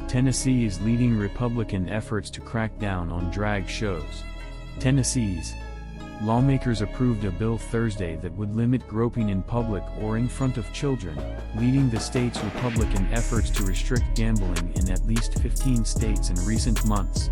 Tennessee is leading Republican efforts to crack down on drag shows. Tennessee's lawmakers approved a bill Thursday that would limit groping in public or in front of children, leading the state's Republican efforts to restrict gambling in at least 15 states in recent months.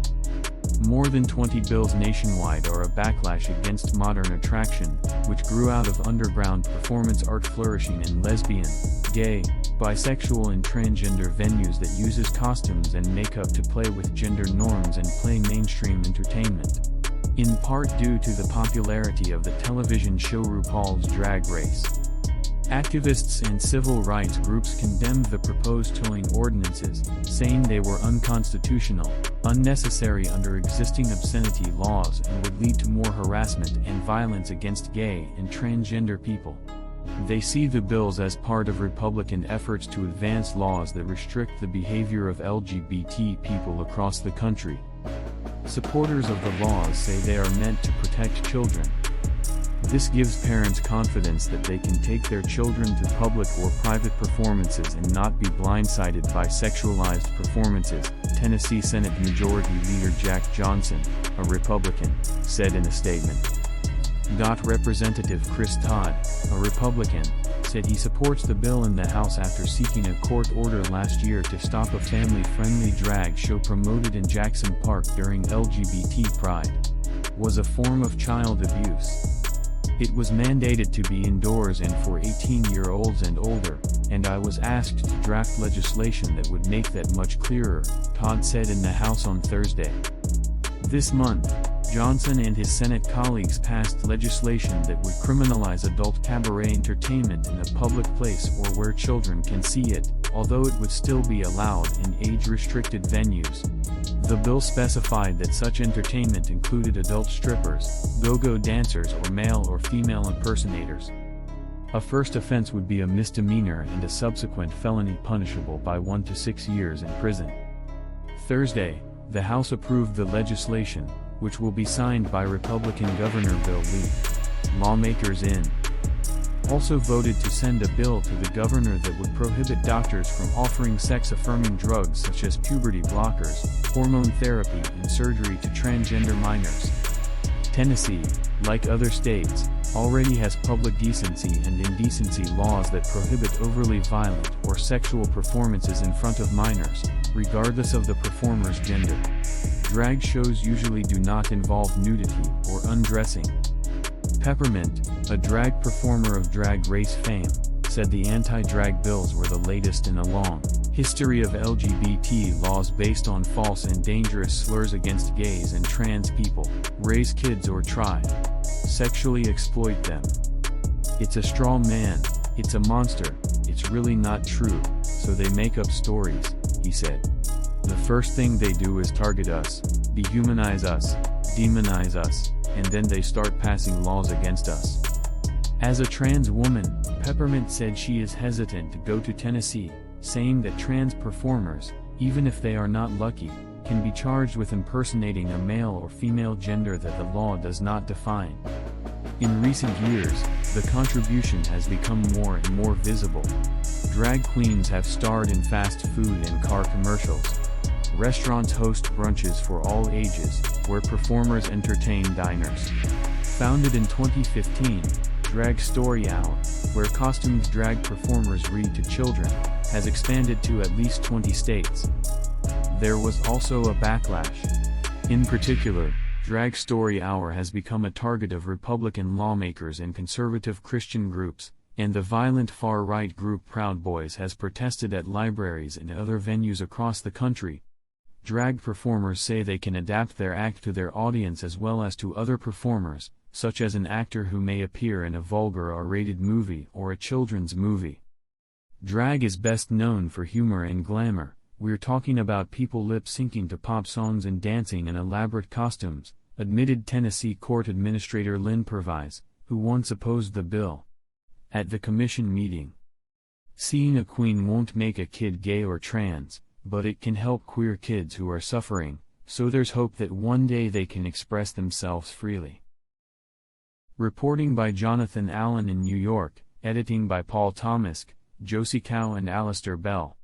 More than 20 bills nationwide are a backlash against modern attraction, which grew out of underground performance art flourishing in lesbian, gay, bisexual and transgender venues that uses costumes and makeup to play with gender norms and play mainstream entertainment. In part due to the popularity of the television show RuPaul's Drag Race. Activists and civil rights groups condemned the proposed tolling ordinances, saying they were unconstitutional, unnecessary under existing obscenity laws and would lead to more harassment and violence against gay and transgender people. They see the bills as part of Republican efforts to advance laws that restrict the behavior of LGBT people across the country. Supporters of the laws say they are meant to protect children. This gives parents confidence that they can take their children to public or private performances and not be blindsided by sexualized performances, Tennessee Senate Majority Leader Jack Johnson, a Republican, said in a statement. Representative Chris Todd, a Republican, said he supports the bill in the House after seeking a court order last year to stop a family-friendly drag show promoted in Jackson Park during LGBT Pride. Was a form of child abuse. It was mandated to be indoors and for 18-year-olds and older, and I was asked to draft legislation that would make that much clearer, Todd said in the House on Thursday. This month, Johnson and his Senate colleagues passed legislation that would criminalize adult cabaret entertainment in a public place or where children can see it, although it would still be allowed in age-restricted venues. The bill specified that such entertainment included adult strippers, go-go dancers or male or female impersonators. A first offense would be a misdemeanor and a subsequent felony punishable by 1 to 6 years in prison. Thursday, the House approved the legislation, which will be signed by Republican Governor Bill Lee. Lawmakers also voted to send a bill to the governor that would prohibit doctors from offering sex-affirming drugs such as puberty blockers, hormone therapy and surgery to transgender minors. Tennessee, like other states, already has public decency and indecency laws that prohibit overly violent or sexual performances in front of minors, regardless of the performer's gender. Drag shows usually do not involve nudity or undressing. Peppermint, a drag performer of Drag Race fame, said the anti-drag bills were the latest in a long history of LGBT laws based on false and dangerous slurs against gays and trans people, raise kids or try sexually exploit them. It's a straw man, it's a monster, it's really not true, so they make up stories, he said. The first thing they do is target us, dehumanize us, demonize us, and then they start passing laws against us. As a trans woman, Peppermint said she is hesitant to go to Tennessee, saying that trans performers, even if they are not lucky, can be charged with impersonating a male or female gender that the law does not define. In recent years, the contribution has become more and more visible. Drag queens have starred in fast food and car commercials. Restaurants host brunches for all ages, where performers entertain diners. Founded in 2015, Drag Story Hour, where costumed drag performers read to children, has expanded to at least 20 states. There was also a backlash. In particular, Drag Story Hour has become a target of Republican lawmakers and conservative Christian groups, and the violent far-right group Proud Boys has protested at libraries and other venues across the country. Drag performers say they can adapt their act to their audience as well as to other performers, such as an actor who may appear in a vulgar R-rated movie or a children's movie. Drag is best known for humor and glamour. We're talking about people lip-syncing to pop songs and dancing in elaborate costumes, admitted Tennessee Court Administrator Lynn Purvis, who once opposed the bill. At the commission meeting, seeing a queen won't make a kid gay or trans, but it can help queer kids who are suffering, so there's hope that one day they can express themselves freely. Reporting by Jonathan Allen in New York, editing by Paul Thomas, Josie Cow and Alistair Bell.